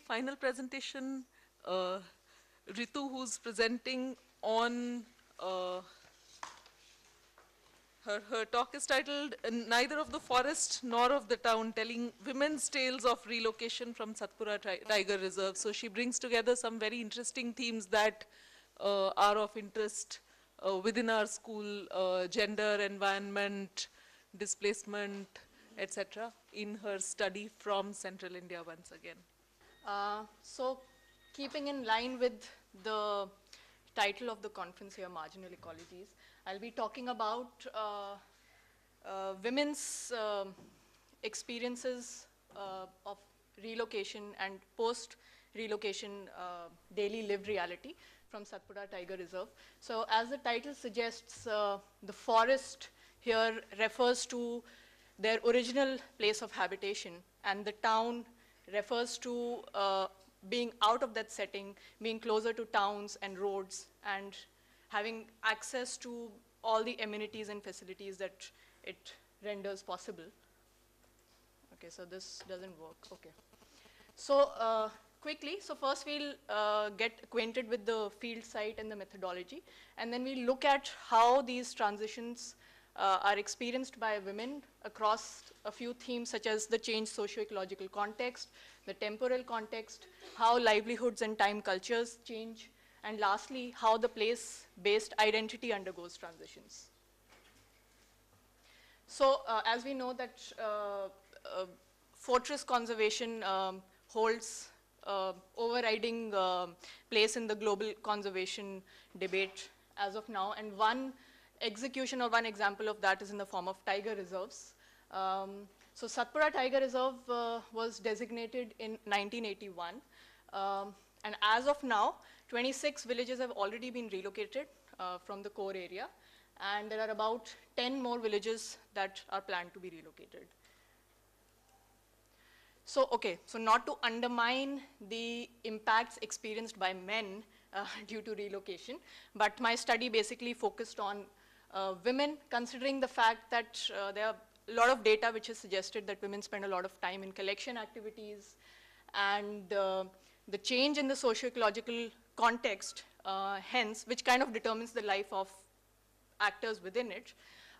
final presentation, Ritu, who's presenting on her talk is titled Neither of the Forest Nor of the Town, telling women's tales of relocation from Satpura Tiger Reserve. So she brings together some very interesting themes that are of interest within our school, gender, environment, displacement, etc., in her study from Central India once again. So keeping in line with the title of the conference here, Marginal Ecologies, I'll be talking about women's experiences of relocation and post-relocation daily lived reality from Satpura Tiger Reserve. So as the title suggests, the forest here refers to their original place of habitation, and the town refers to being out of that setting, being closer to towns and roads, and having access to all the amenities and facilities that it renders possible. Okay, so this doesn't work. Okay. So quickly, so first we'll get acquainted with the field site and the methodology, and then we'll look at how these transitions are experienced by women across a few themes such as the changed socio-ecological context, the temporal context, how livelihoods and time cultures change, and lastly, how the place-based identity undergoes transitions. So as we know that fortress conservation holds overriding place in the global conservation debate as of now, and one execution or one example of that is in the form of tiger reserves. So Satpura Tiger Reserve was designated in 1981, and as of now, 26 villages have already been relocated from the core area, and there are about 10 more villages that are planned to be relocated. So, okay, so not to undermine the impacts experienced by men due to relocation, but my study basically focused on women, considering the fact that there are a lot of data which has suggested that women spend a lot of time in collection activities, and the change in the socio-ecological context, hence, which kind of determines the life of actors within it.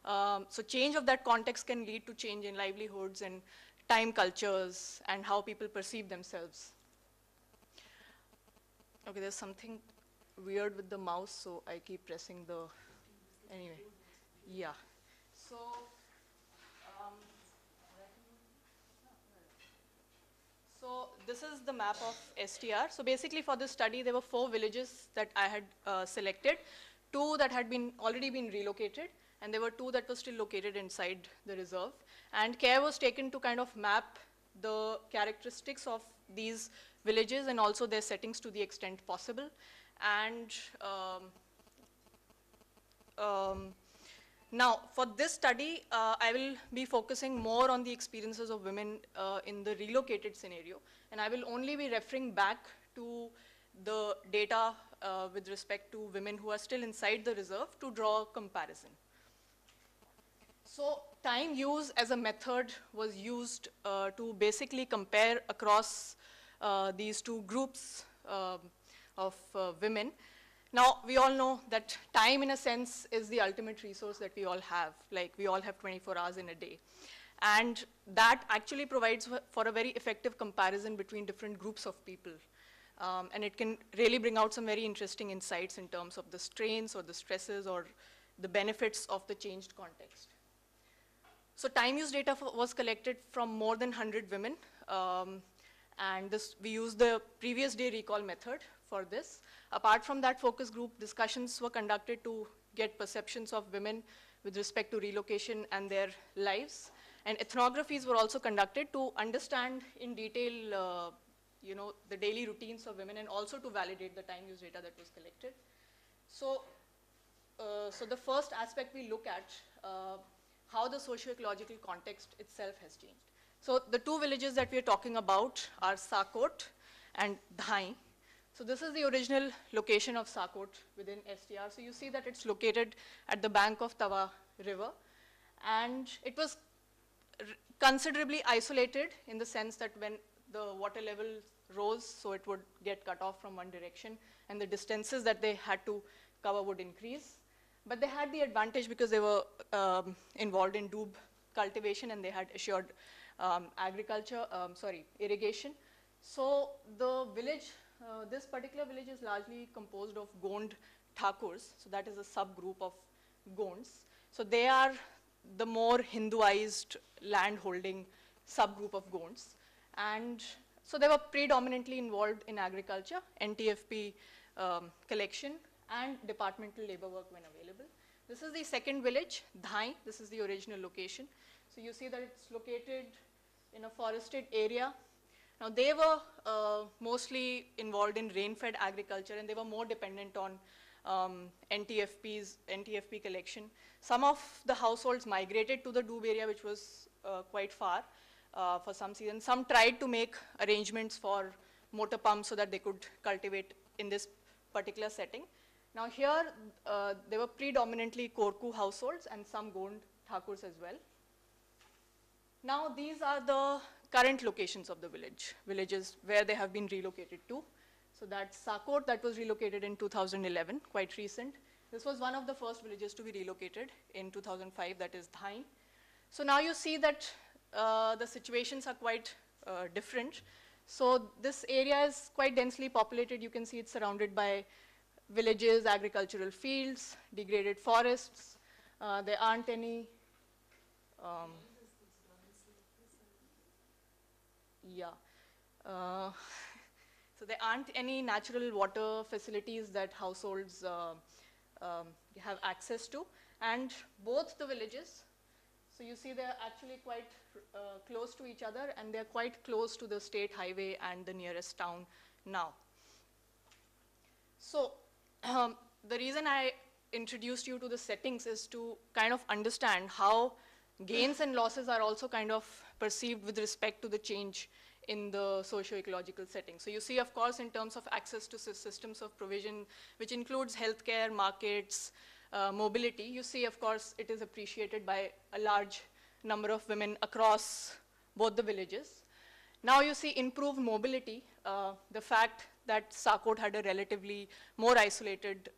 So change of that context can lead to change in livelihoods and time cultures and how people perceive themselves. Okay, there's something weird with the mouse, so I keep pressing the, anyway, yeah. So, so this is the map of STR. So basically for this study, there were 4 villages that I had selected, 2 that had already been relocated, and there were 2 that were still located inside the reserve. And care was taken to kind of map the characteristics of these villages and also their settings to the extent possible. And now, for this study, I will be focusing more on the experiences of women in the relocated scenario, and I will only be referring back to the data with respect to women who are still inside the reserve to draw a comparison. So time use as a method was used to basically compare across these 2 groups of women. Now, we all know that time, in a sense, is the ultimate resource that we all have. Like, we all have 24 hours in a day. And that actually provides for a very effective comparison between different groups of people. And it can really bring out some very interesting insights in terms of the strains or the stresses or the benefits of the changed context. So time use data was collected from more than 100 women. And we used the previous day recall method for this. Apart from that focus group, discussions were conducted to get perceptions of women with respect to relocation and their lives. And ethnographies were also conducted to understand in detail you know, the daily routines of women and also to validate the time use data that was collected. So, so the first aspect we look at, how the socio-ecological context itself has changed. So the 2 villages that we are talking about are Sakot and Dhai. So this is the original location of Sakot within STR. So you see that it's located at the bank of Tawa River. And it was considerably isolated in the sense that when the water level rose, so it would get cut off from one direction, and the distances that they had to cover would increase. But they had the advantage because they were involved in doob cultivation, and they had assured irrigation. So the village, this particular village is largely composed of Gond Thakurs, so that is a subgroup of Gonds. So they are the more Hinduized land-holding subgroup of Gonds. And so they were predominantly involved in agriculture, NTFP collection, and departmental labor work when available. This is the second village, Dhai. This is the original location. So you see that it's located in a forested area. Now they were mostly involved in rain-fed agriculture, and they were more dependent on NTFP collection. Some of the households migrated to the doob area, which was quite far for some seasons. Some tried to make arrangements for motor pumps so that they could cultivate in this particular setting. Now here, they were predominantly Korku households and some Gond Thakurs as well. Now these are the current locations of the villages where they have been relocated to. So that's Sakot, that was relocated in 2011, quite recent. This was one of the first villages to be relocated in 2005, that is Dhai. So now you see that the situations are quite different. So this area is quite densely populated. You can see it's surrounded by villages, agricultural fields, degraded forests. There aren't any, so there aren't any natural water facilities that households have access to. And both the villages, so you see they're actually quite close to each other, and they're quite close to the state highway and the nearest town now. So the reason I introduced you to the settings is to kind of understand how gains and losses are also kind of perceived with respect to the change in the socio-ecological setting. So you see, of course, in terms of access to systems of provision, which includes healthcare, markets, mobility, you see, of course, it is appreciated by a large number of women across both the villages. Now you see improved mobility, the fact that Sakot had a relatively more isolated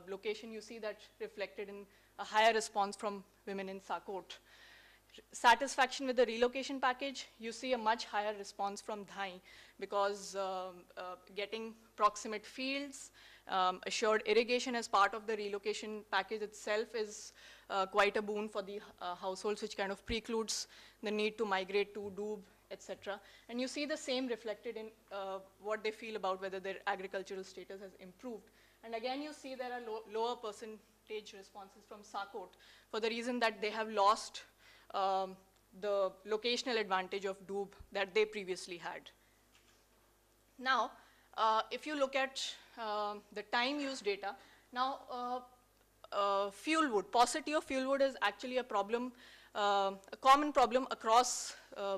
location, you see that reflected in a higher response from women in Sakot. Satisfaction with the relocation package, you see a much higher response from Dhai because getting proximate fields, assured irrigation as part of the relocation package itself is quite a boon for the households, which kind of precludes the need to migrate to doob, etc. And you see the same reflected in what they feel about whether their agricultural status has improved. And again, you see there are lower percentage responses from Sakot for the reason that they have lost the locational advantage of doob that they previously had. Now, if you look at the time use data, now fuel wood, paucity of fuel wood is actually a problem, a common problem across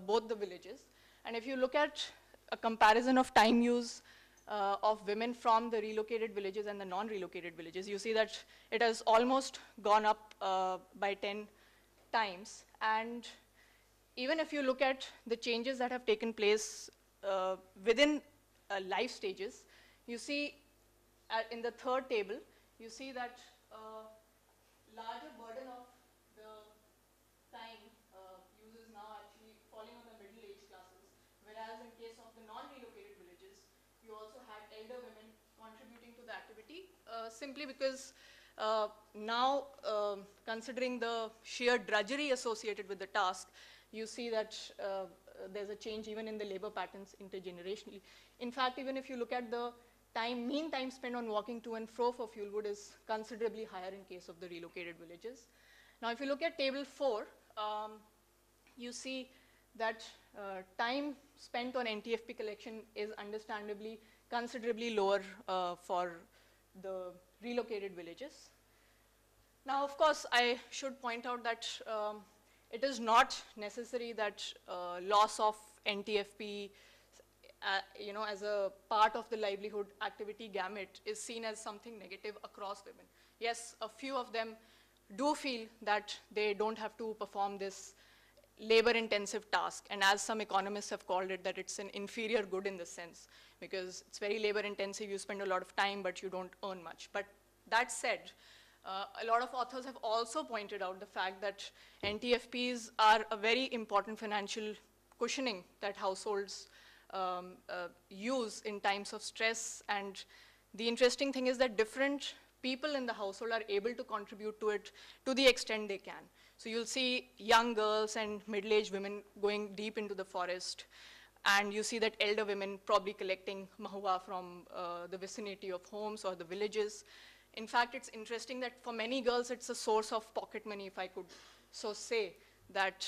both the villages. And if you look at a comparison of time use of women from the relocated villages and the non-relocated villages, you see that it has almost gone up by 10 times. And even if you look at the changes that have taken place within life stages, you see in the third table, you see that larger burden of the time use is now actually falling on the middle age classes, whereas in case of the non-relocated villages, you also had elder women contributing to the activity simply because now, considering the sheer drudgery associated with the task, you see that there's a change even in the labor patterns intergenerationally. In fact, even if you look at the mean time spent on walking to and fro for fuel wood is considerably higher in case of the relocated villages. Now, if you look at table 4, you see that time spent on NTFP collection is understandably considerably lower for the relocated villages. Now, of course, I should point out that it is not necessary that loss of NTFP as a part of the livelihood activity gamut is seen as something negative across women. Yes, a few of them do feel that they don't have to perform this labor-intensive task. And as some economists have called it, that it's an inferior good in this sense, because it's very labor-intensive, you spend a lot of time, but you don't earn much. But that said, a lot of authors have also pointed out the fact that NTFPs are a very important financial cushioning that households use in times of stress. And the interesting thing is that different people in the household are able to contribute to it to the extent they can. So you'll see young girls and middle-aged women going deep into the forest, and you see that elder women probably collecting mahua from the vicinity of homes or the villages. In fact, it's interesting that for many girls, it's a source of pocket money, if I could so say that.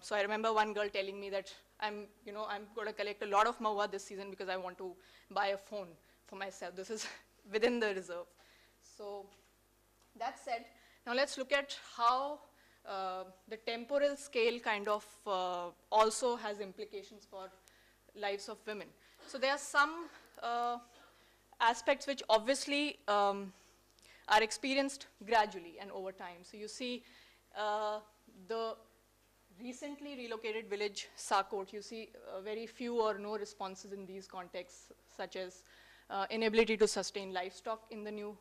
So I remember one girl telling me that I'm going to collect a lot of mahua this season because I want to buy a phone for myself. This is within the reserve. So that said, now let's look at how the temporal scale kind of also has implications for lives of women. So there are some aspects which obviously are experienced gradually and over time. So you see the recently relocated village, Sakot, you see very few or no responses in these contexts, such as inability to sustain livestock in the new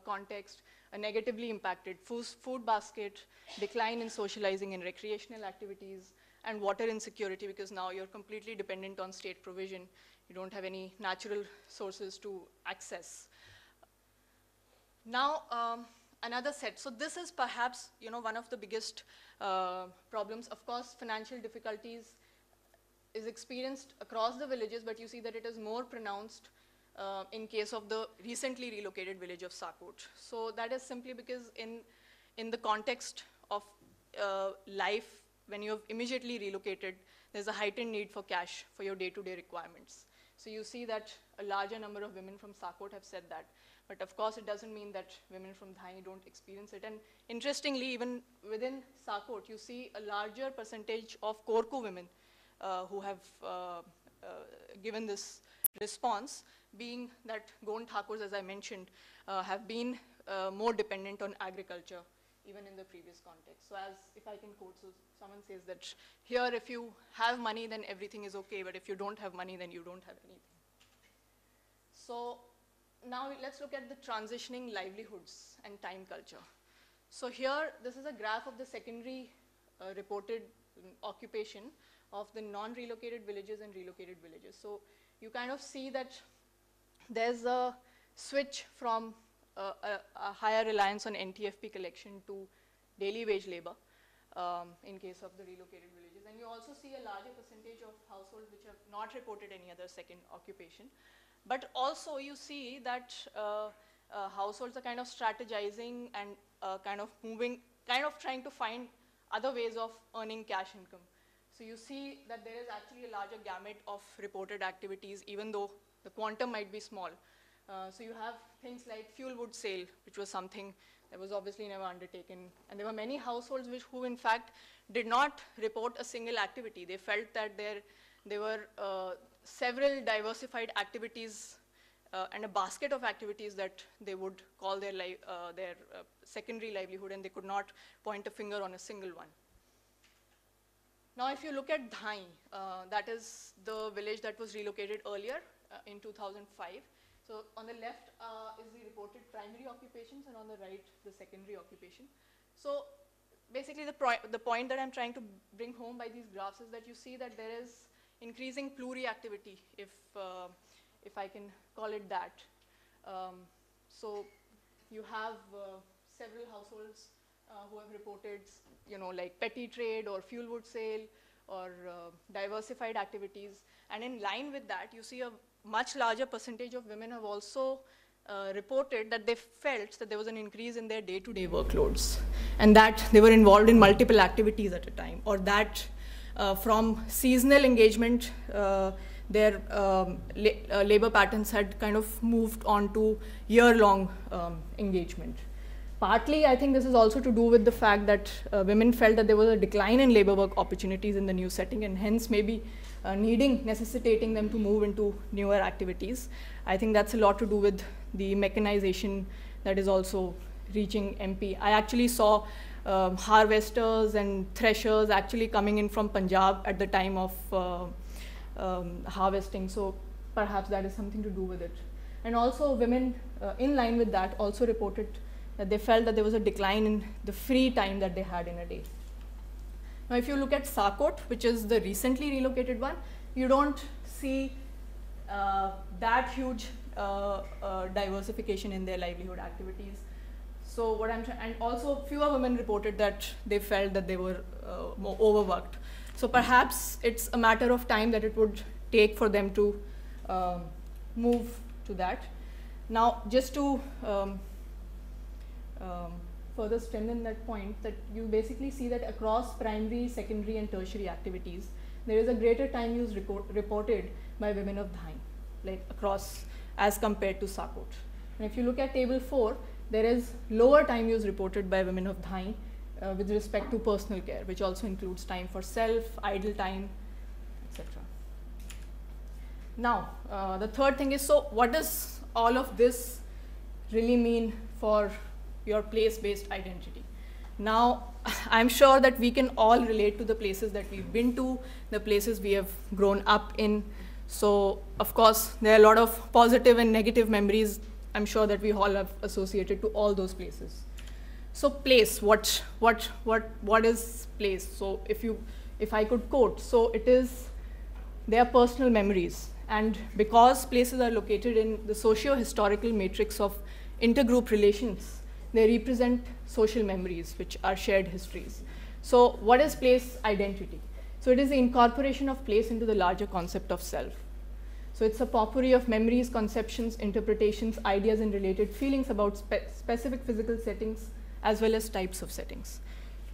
context, a negatively impacted food basket, decline in socializing and recreational activities, and water insecurity, because now you're completely dependent on state provision. You don't have any natural sources to access. Now, another set. So this is perhaps, one of the biggest problems. Of course, financial difficulties is experienced across the villages, but you see that it is more pronounced in case of the recently relocated village of Sakot. So that is simply because in the context of life, when you have immediately relocated, there's a heightened need for cash for your day-to-day requirements. So you see that a larger number of women from Sakot have said that. But of course, it doesn't mean that women from Dhai don't experience it. And interestingly, even within Sakot, you see a larger percentage of Korku women who have given this response, being that Gond Thakurs, as I mentioned, have been more dependent on agriculture, even in the previous context. So as, if I can quote, so someone says that here, if you have money, then everything is okay, but if you don't have money, then you don't have anything. So now let's look at the transitioning livelihoods and time culture. So here, this is a graph of the secondary reported occupation of the non-relocated villages and relocated villages. So you kind of see that there's a switch from a higher reliance on NTFP collection to daily wage labor in case of the relocated villages. And you also see a larger percentage of households which have not reported any other second occupation. But also you see that households are kind of strategizing and kind of moving, kind of trying to find other ways of earning cash income. So you see that there is actually a larger gamut of reported activities, even though the quantum might be small. So you have things like fuel wood sale, which was something that was obviously never undertaken. And there were many households who in fact did not report a single activity. They felt that there were several diversified activities and a basket of activities that they would call their secondary livelihood, and they could not point a finger on a single one. Now, if you look at Dhai, that is the village that was relocated earlier in 2005. So on the left is the reported primary occupations, and on the right, the secondary occupation. So basically, the point that I'm trying to bring home by these graphs is that you see that there is increasing pluri-activity, if I can call it that. So you have several households who have reported, like petty trade or fuel wood sale or diversified activities. And in line with that, you see a much larger percentage of women have also reported that they felt that there was an increase in their day-to-day workloads, and that they were involved in multiple activities at a time, or that from seasonal engagement, their labor patterns had kind of moved on to year-long engagement. Partly, I think this is also to do with the fact that women felt that there was a decline in labor work opportunities in the new setting, and hence maybe necessitating them to move into newer activities. I think that's a lot to do with the mechanization that is also reaching MP. I actually saw harvesters and threshers actually coming in from Punjab at the time of harvesting. So perhaps that is something to do with it. And also women in line with that also reported that they felt that there was a decline in the free time that they had in a day. Now if you look at Sakot, which is the recently relocated one, you don't see that huge diversification in their livelihood activities. So what I'm trying, and also fewer women reported that they felt that they were more overworked. So perhaps it's a matter of time that it would take for them to move to that. Now just to further strengthen that point, that you basically see that across primary, secondary and tertiary activities, there is a greater time use reported by women of Dhain, like across as compared to Sakot. And if you look at table 4, there is lower time use reported by women of Dhain with respect to personal care, which also includes time for self, idle time, etc. Now, the third thing is, so what does all of this really mean for your place-based identity? Now, I'm sure that we can all relate to the places that we've been to, the places we have grown up in. So, of course, there are a lot of positive and negative memories I'm sure that we all have associated to all those places. So place, what is place? So if I could quote, so it is their personal memories. And because places are located in the socio-historical matrix of intergroup relations, they represent social memories, which are shared histories. So what is place identity? So it is the incorporation of place into the larger concept of self. So it's a potpourri of memories, conceptions, interpretations, ideas, and related feelings about specific physical settings, as well as types of settings.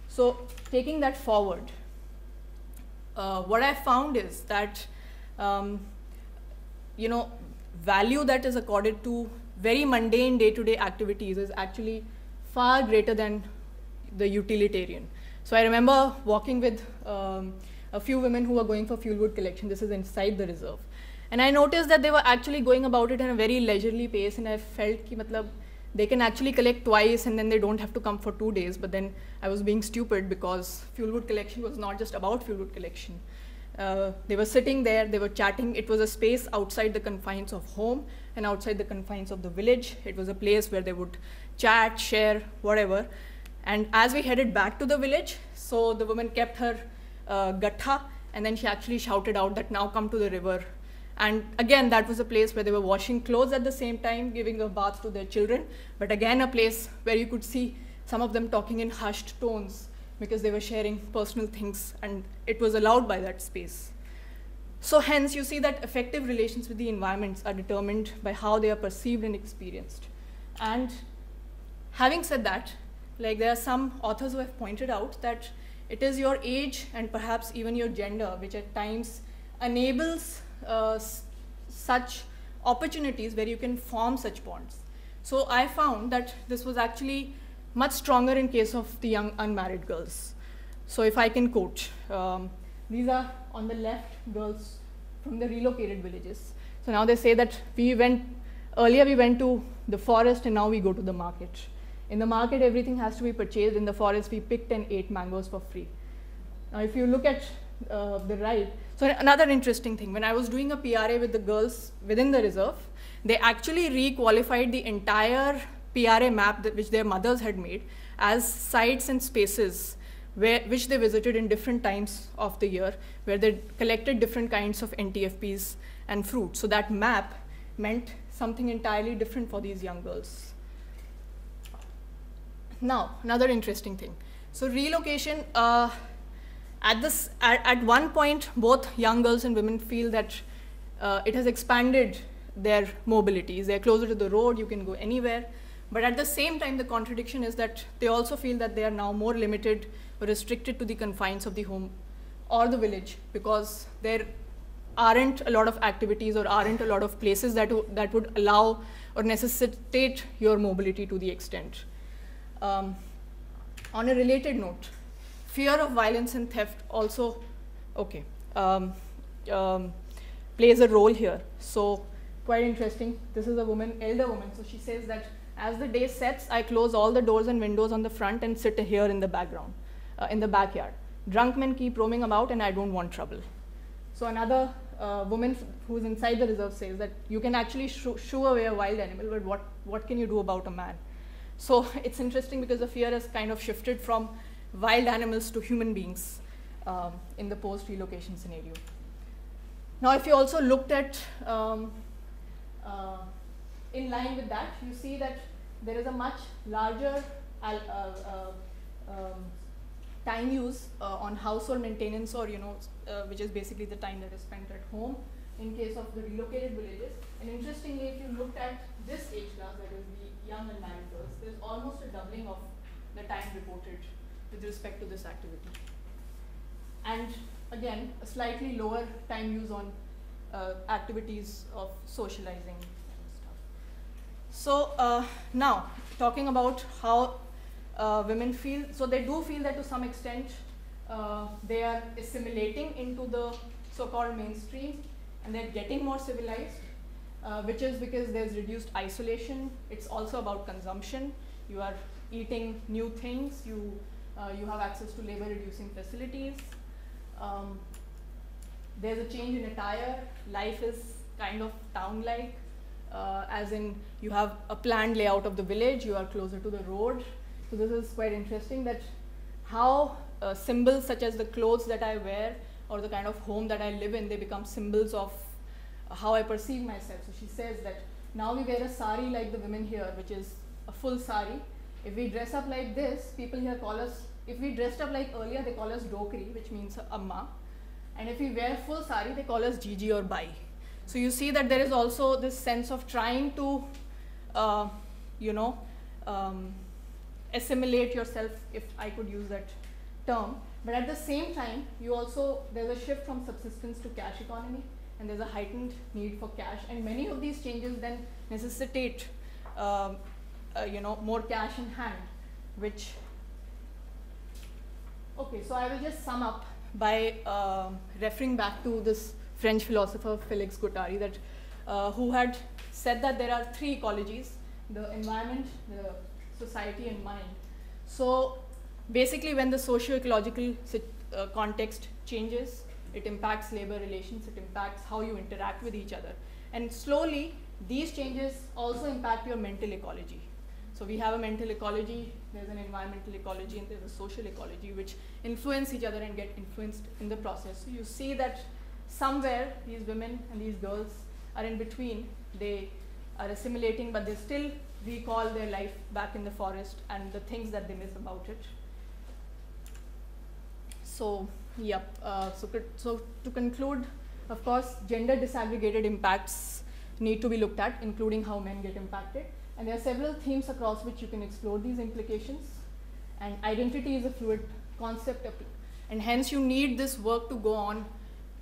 So taking that forward, what I found is that value that is accorded to very mundane day-to-day activities is actually far greater than the utilitarian. So I remember walking with a few women who were going for fuel wood collection. This is inside the reserve. And I noticed that they were actually going about it in a very leisurely pace, and I felt that they can actually collect twice and then they don't have to come for 2 days. But then I was being stupid because fuel wood collection was not just about fuel wood collection. They were sitting there, they were chatting. It was a space outside the confines of home and outside the confines of the village. It was a place where they would chat, share, whatever. And as we headed back to the village, so the woman kept her gatha, and then she actually shouted out that now come to the river. And again, that was a place where they were washing clothes at the same time, giving a bath to their children. But again, a place where you could see some of them talking in hushed tones because they were sharing personal things, and it was allowed by that space. So hence, you see that effective relations with the environments are determined by how they are perceived and experienced. And having said that, like there are some authors who have pointed out that it is your age and perhaps even your gender which at times enables such opportunities where you can form such bonds. So I found that this was actually much stronger in case of the young unmarried girls. So if I can quote, these are on the left girls from the relocated villages. So now they say that earlier we went to the forest and now we go to the market. In the market, everything has to be purchased. In the forest, we picked and ate mangoes for free. Now if you look at the right, so another interesting thing, when I was doing a PRA with the girls within the reserve, they actually re-qualified the entire PRA map which their mothers had made as sites and spaces which they visited in different times of the year, where they collected different kinds of NTFPs and fruit. So that map meant something entirely different for these young girls. Now, another interesting thing. So relocation, at one point, both young girls and women feel that it has expanded their mobilities. They're closer to the road, you can go anywhere. But at the same time, the contradiction is that they also feel that they are now more limited or restricted to the confines of the home or the village, because there aren't a lot of activities or aren't a lot of places that would allow or necessitate your mobility to the extent. On a related note, fear of violence and theft also, plays a role here. So quite interesting. This is a woman, elder woman. So she says that As the day sets, I close all the doors and windows on the front and sit here in the background, in the backyard. Drunk men keep roaming about and I don't want trouble. So another woman who's inside the reserve says that you can actually shoo away a wild animal, but what can you do about a man? So it's interesting because the fear has kind of shifted from wild animals to human beings in the post-relocation scenario. Now, if you also looked at, in line with that, you see that there is a much larger time use on household maintenance, or which is basically the time that is spent at home in case of the relocated villages. And interestingly, if you looked at this age class, that is the young and married girls, there's almost a doubling of the time reported with respect to this activity. And again, a slightly lower time use on activities of socializing and stuff. So now, talking about how women feel, so they do feel that to some extent they are assimilating into the so-called mainstream, and they're getting more civilized, which is because there's reduced isolation. It's also about consumption. You are eating new things. You have access to labor-reducing facilities. There's a change in attire. Life is kind of town-like, as in you have a planned layout of the village. You are closer to the road. So this is quite interesting, that how symbols such as the clothes that I wear or the kind of home that I live in, they become symbols of how I perceive myself. So she says that now we wear a sari like the women here, which is a full sari. If we dress up like this, people here call us, if we dressed up like earlier, they call us dokri, which means amma. And if we wear full sari, they call us Gigi or Bai. So you see that there is also this sense of trying to, assimilate yourself, if I could use that term. But at the same time, there's a shift from subsistence to cash economy, and there's a heightened need for cash. And many of these changes then necessitate, more cash in hand, which, okay, so I will just sum up by referring back to this French philosopher Felix Guattari, that who had said that there are three ecologies: the environment, the society, and mind. So basically, when the socio-ecological context changes, it impacts labor relations, it impacts how you interact with each other. And slowly, these changes also impact your mental ecology. So we have a mental ecology, there's an environmental ecology, and there's a social ecology, which influence each other and get influenced in the process. So you see that somewhere these women and these girls are in between. They are assimilating, but they still recall their life back in the forest and the things that they miss about it. So, yep. So to conclude, of course, gender disaggregated impacts need to be looked at, including how men get impacted. And there are several themes across which you can explore these implications. And identity is a fluid concept, and hence you need this work to go on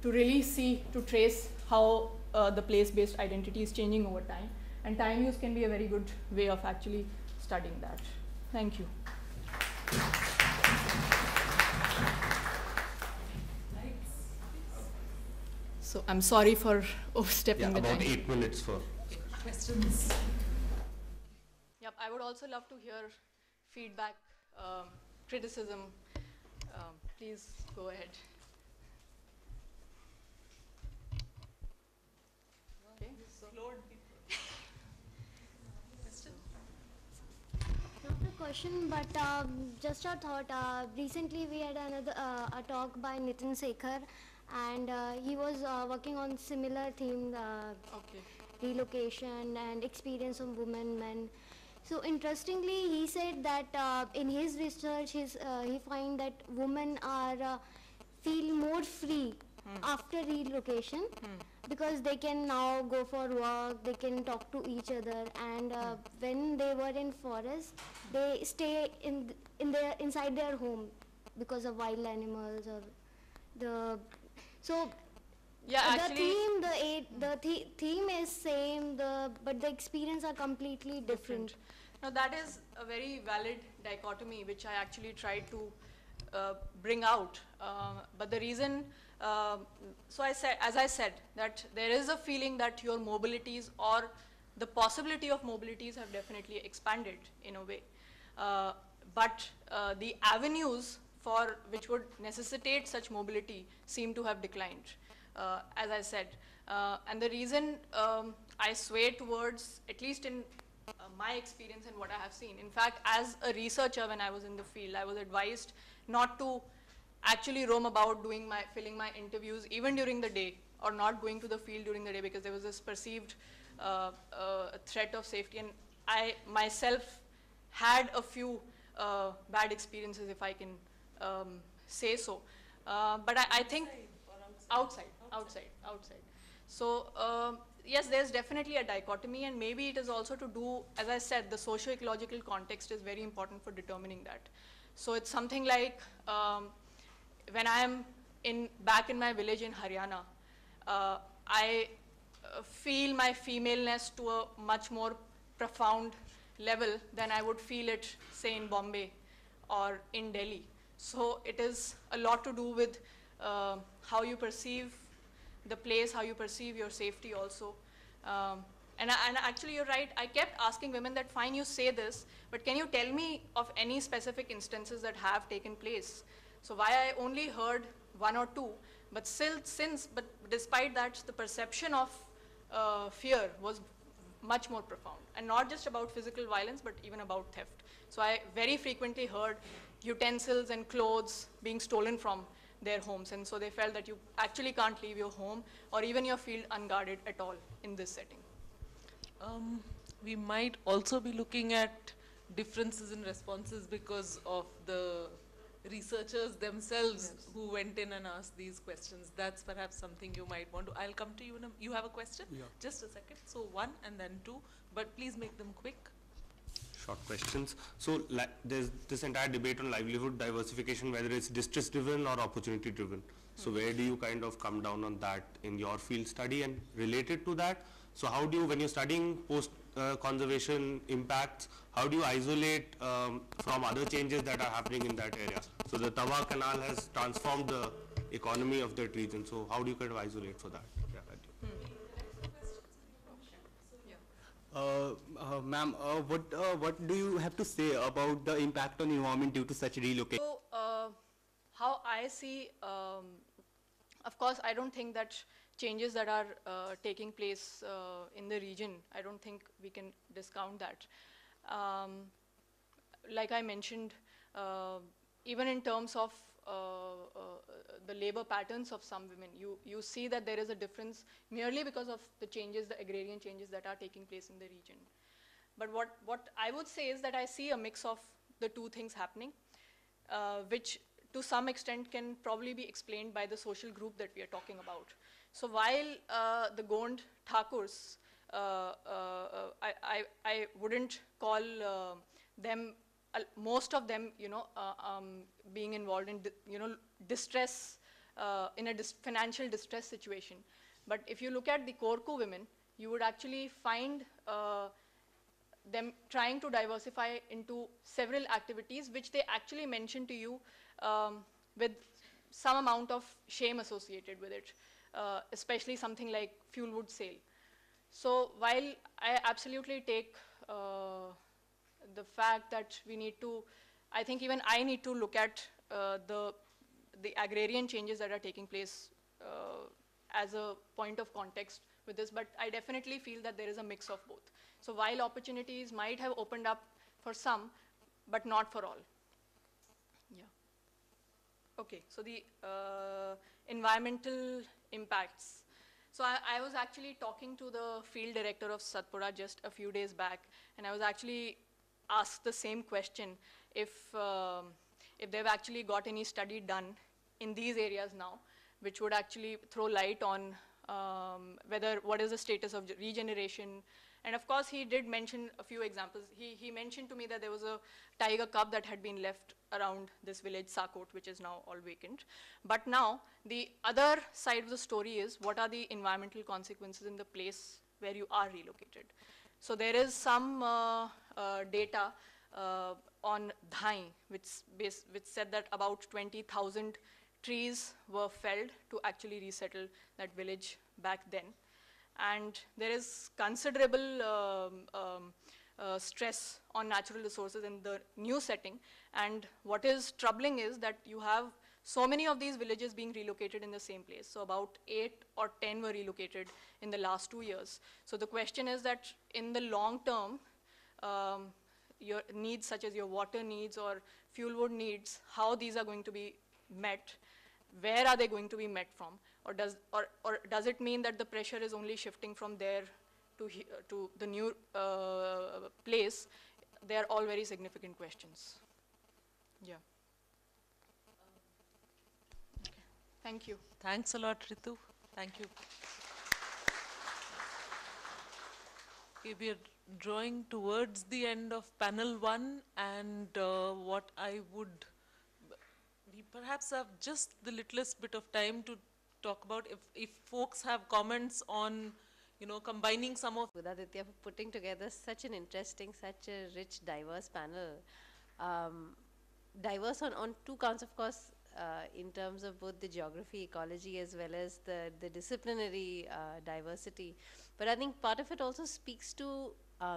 to really see, to trace how the place-based identity is changing over time. And time use can be a very good way of actually studying that. Thank you. So I'm sorry for overstepping the time. About 8 minutes for Questions? Yep, I would also love to hear feedback, criticism. Please go ahead. Okay, so Not a question, but just a thought. Recently, we had a talk by Nitin Sekhar, and he was working on similar theme, relocation and experience of women, men. So interestingly, he said that in his research, he find that women are feel more free after relocation because they can now go for work, they can talk to each other, and when they were in forest, they stay inside their home because of wild animals or the yeah, the actually, theme is same, but the experience are completely different. Now that is a very valid dichotomy which I actually tried to bring out. But the reason, as I said, that there is a feeling that your mobilities or the possibility of mobilities have definitely expanded in a way. But the avenues for which would necessitate such mobility seem to have declined, as I said. And the reason I sway towards, at least in my experience and what I have seen, in fact, as a researcher when I was in the field, I was advised not to actually roam about filling my interviews even during the day, or not going to the field during the day, because there was this perceived threat of safety. And I myself had a few bad experiences, if I can say so. But I think outside. So yes, there's definitely a dichotomy, and maybe it is also to do, as I said, the socio-ecological context is very important for determining that. So it's something like, when I am back in my village in Haryana, I feel my femaleness to a much more profound level than I would feel it, say, in Bombay or in Delhi. So it is a lot to do with how you perceive the place, how you perceive your safety also. And actually, you're right, I kept asking women that, fine, you say this, but can you tell me of any specific instances that have taken place? So why I only heard one or two, but despite that, the perception of fear was much more profound, and not just about physical violence, but even about theft. So I very frequently heard utensils and clothes being stolen from their homes, and so they felt that you actually can't leave your home or even your field unguarded at all in this setting. We might also be looking at differences in responses because of the researchers themselves who went in and asked these questions. That's perhaps something you might want to. I'll come to you you have a question? Yeah. Just a second. So one and then two, but please make them quick. Short questions. So there's this entire debate on livelihood diversification, whether it's distress driven or opportunity driven. So where do you kind of come down on that in your field study? And related to that, so how do you, when you're studying post conservation impacts, how do you isolate from other changes that are happening in that area? So the Tawa Canal has transformed the economy of that region. So how do you kind of isolate for that? Yeah, Ma'am, what do you have to say about the impact on environment due to such relocation? So how I see, of course, I don't think that changes that are taking place in the region, I don't think we can discount that. Like I mentioned, even in terms of the labor patterns of some women, you see that there is a difference merely because of the changes, the agrarian changes that are taking place in the region. But what I would say is that I see a mix of the two things happening, which to some extent can probably be explained by the social group that we are talking about. So while the Gond Thakurs, I wouldn't call them, most of them, being involved in, distress, in a financial distress situation. But if you look at the Korku women, you would actually find them trying to diversify into several activities, which they actually mention to you with some amount of shame associated with it, especially something like fuel wood sale. So while I absolutely take the fact that we need to, I think even I need to look at the agrarian changes that are taking place as a point of context with this, but I definitely feel that there is a mix of both. So while opportunities might have opened up for some, but not for all. Yeah. Okay, so the environmental impacts. So I was actually talking to the field director of Satpura just a few days back, and I was actually asked the same question, if they've actually got any study done in these areas now, which would actually throw light on what is the status of regeneration. And of course, he did mention a few examples. He mentioned to me that there was a tiger cub that had been left around this village, Sakot, which is now all vacant. But now, the other side of the story is, what are the environmental consequences in the place where you are relocated? So there is some data on Dhai, which said that about 20,000 trees were felled to actually resettle that village back then. and there is considerable stress on natural resources in the new setting. And what is troubling is that you have so many of these villages being relocated in the same place. So about 8 or 10 were relocated in the last 2 years. So the question is that in the long term, your needs such as your water needs or fuel wood needs, how these are going to be met, where are they going to be met from, or does it mean that the pressure is only shifting from there to the new place? They are all very significant questions. Yeah. Okay. Thank you. Thanks a lot, Ritu. Thank you. Okay, we are drawing towards the end of panel 1, and what I would, we perhaps have just the littlest bit of time to talk about if folks have comments on, you know, combining some of Aditya, for putting together such an interesting, such a rich, diverse panel. Diverse on two counts, of course, in terms of both the geography, ecology, as well as the disciplinary diversity. But I think part of it also speaks to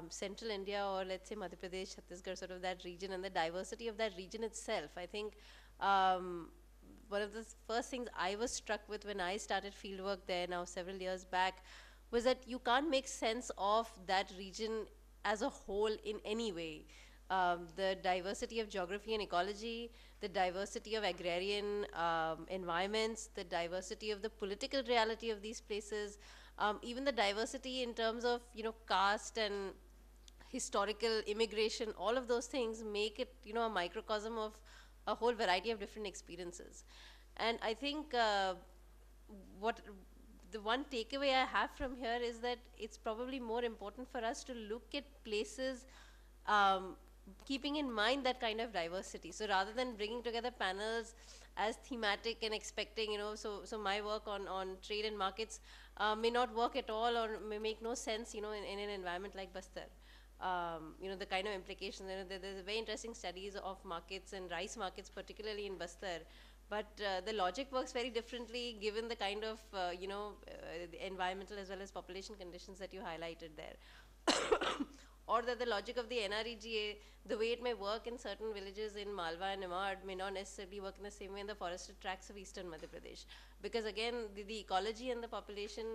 central India, or let's say Madhya Pradesh, Chhattisgarh, sort of that region, and the diversity of that region itself. I think one of the first things I was struck with when I started fieldwork there now several years back was that you can't make sense of that region as a whole in any way. The diversity of geography and ecology, the diversity of agrarian environments, the diversity of the political reality of these places, even the diversity in terms of, you know, caste and historical immigration, all of those things make it, you know, a microcosm of a whole variety of different experiences. And I think what the one takeaway I have from here is that it's probably more important for us to look at places keeping in mind that kind of diversity. So rather than bringing together panels as thematic and expecting, you know, so my work on trade and markets may not work at all, or may make no sense, you know, in an environment like Bastar. You know, the kind of implications, you know, there's very interesting studies of markets and rice markets, particularly in Bastar. But the logic works very differently given the kind of, you know, the environmental as well as population conditions that you highlighted there. Or that the logic of the NREGA, the way it may work in certain villages in Malwa and Nimad may not necessarily work in the same way in the forested tracts of eastern Madhya Pradesh. Because again, the ecology and the population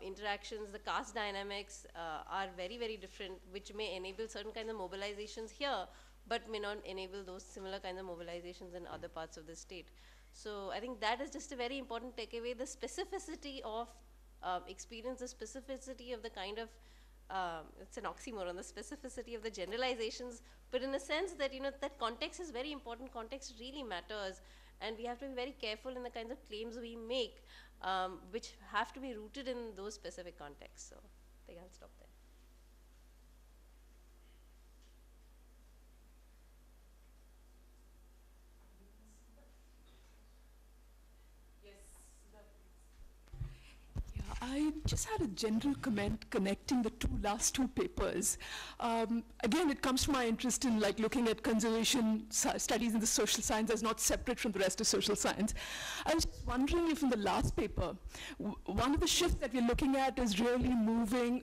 interactions, the caste dynamics are very, very different, which may enable certain kinds of mobilizations here, but may not enable those similar kinds of mobilizations in other parts of the state. So I think that is just a very important takeaway, the specificity of experience, the specificity of the kind of it's an oxymoron, the specificity of the generalizations, but in a sense that, you know, that context is very important, context really matters, and we have to be very careful in the kinds of claims we make, which have to be rooted in those specific contexts. So I think I'll stop there. I just had a general comment connecting the last two papers. Again, it comes from my interest in like looking at conservation studies in the social science as not separate from the rest of social science. I was just wondering if in the last paper, one of the shifts that we're looking at is really moving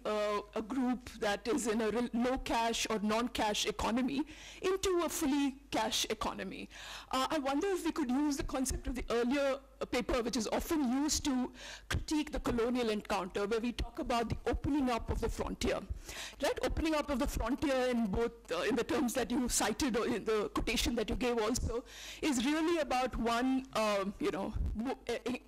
a group that is in a low cash or non-cash economy into a fully cash economy. I wonder if we could use the concept of the earlier paper, which is often used to critique the colonial encounter, where we talk about the opening up of the frontier. Right? Opening up of the frontier in both, in the terms that you cited or in the quotation that you gave also, is really about one, you know,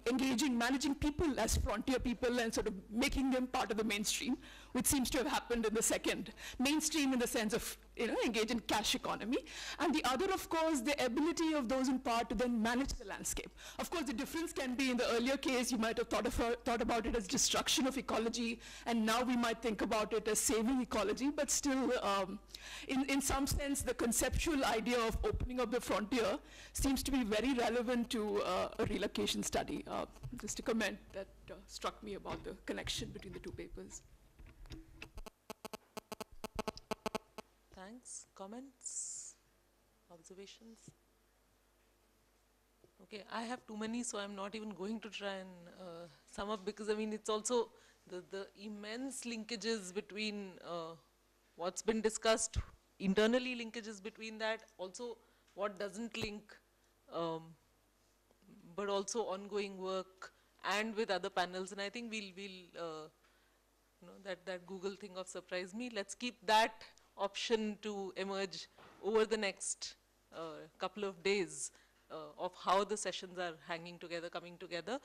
engaging, managing people as frontier people and sort of making them part of the mainstream, which seems to have happened in the second. Mainstream in the sense of, you know, engage in cash economy. And the other, of course, the ability of those in power to then manage the landscape. Of course, the difference can be in the earlier case, you might have thought about it as destruction of ecology, and now we might think about it as saving ecology, but still, in some sense, the conceptual idea of opening up the frontier seems to be very relevant to a relocation study. Just a comment that struck me about the connection between the two papers. Thanks. Comments? Observations? Okay, I have too many, so I'm not even going to try and sum up, because I mean, it's also the immense linkages between what's been discussed, internally linkages between that, also what doesn't link, but also ongoing work and with other panels. And I think that Google thing of surprise me, let's keep that option to emerge over the next couple of days of how the sessions are hanging together, coming together.